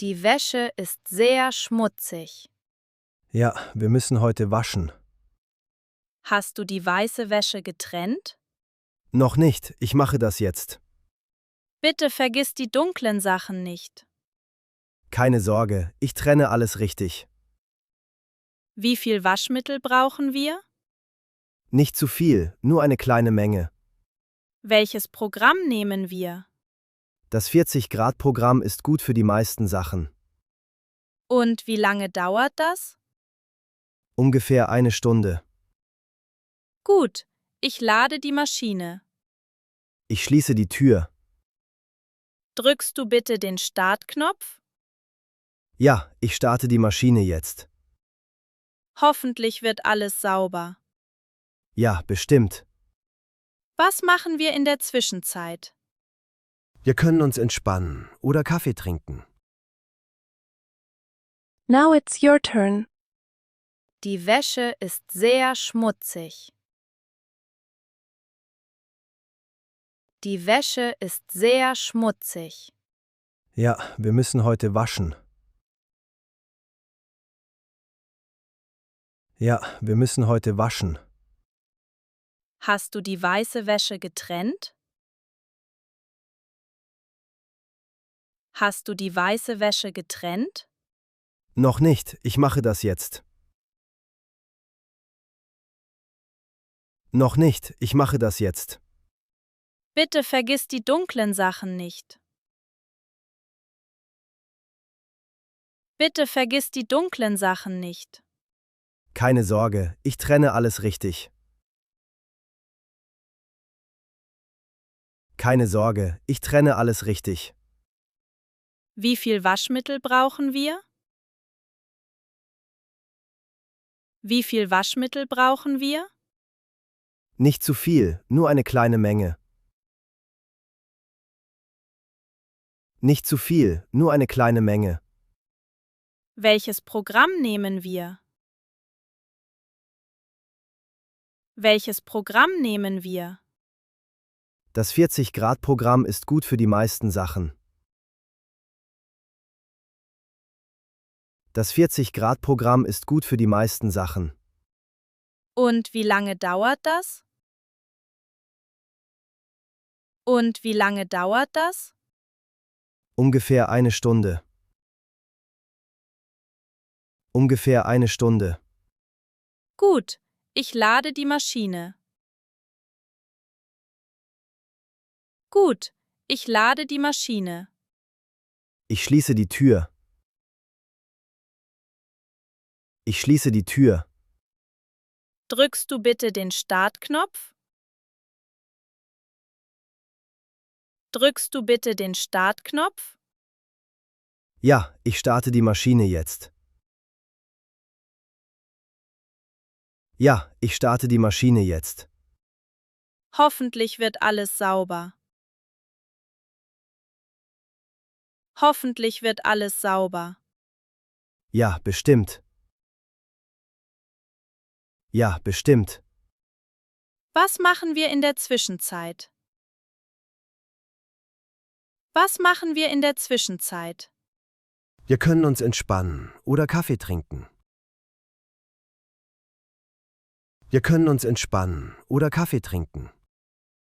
Die Wäsche ist sehr schmutzig. Ja, wir müssen heute waschen. Hast du die weiße Wäsche getrennt? Noch nicht, ich mache das jetzt. Bitte vergiss die dunklen Sachen nicht. Keine Sorge, ich trenne alles richtig. Wie viel Waschmittel brauchen wir? Nicht zu viel, nur eine kleine Menge. Welches Programm nehmen wir? Das 40-Grad-Programm ist gut für die meisten Sachen. Und wie lange dauert das? Ungefähr eine Stunde. Gut, ich lade die Maschine. Ich schließe die Tür. Drückst du bitte den Startknopf? Ja, ich starte die Maschine jetzt. Hoffentlich wird alles sauber. Ja, bestimmt. Was machen wir in der Zwischenzeit? Wir können uns entspannen oder Kaffee trinken. Now it's your turn. Die Wäsche ist sehr schmutzig. Die Wäsche ist sehr schmutzig. Ja, wir müssen heute waschen. Ja, wir müssen heute waschen. Hast du die weiße Wäsche getrennt? Hast du die weiße Wäsche getrennt? Noch nicht, ich mache das jetzt. Noch nicht, ich mache das jetzt. Bitte vergiss die dunklen Sachen nicht. Bitte vergiss die dunklen Sachen nicht. Keine Sorge, ich trenne alles richtig. Keine Sorge, ich trenne alles richtig. Wie viel Waschmittel brauchen wir? Wie viel Waschmittel brauchen wir? Nicht zu viel, nur eine kleine Menge. Nicht zu viel, nur eine kleine Menge. Welches Programm nehmen wir? Welches Programm nehmen wir? Das 40-Grad-Programm ist gut für die meisten Sachen. Das 40-Grad-Programm ist gut für die meisten Sachen. Und wie lange dauert das? Und wie lange dauert das? Ungefähr eine Stunde. Ungefähr eine Stunde. Gut, ich lade die Maschine. Gut, ich lade die Maschine. Ich schließe die Tür. Ich schließe die Tür. Drückst du bitte den Startknopf? Drückst du bitte den Startknopf? Ja, ich starte die Maschine jetzt. Ja, ich starte die Maschine jetzt. Hoffentlich wird alles sauber. Hoffentlich wird alles sauber. Ja, bestimmt. Ja, bestimmt. Was machen wir in der Zwischenzeit? Was machen wir in der Zwischenzeit? Wir können uns entspannen oder Kaffee trinken. Wir können uns entspannen oder Kaffee trinken.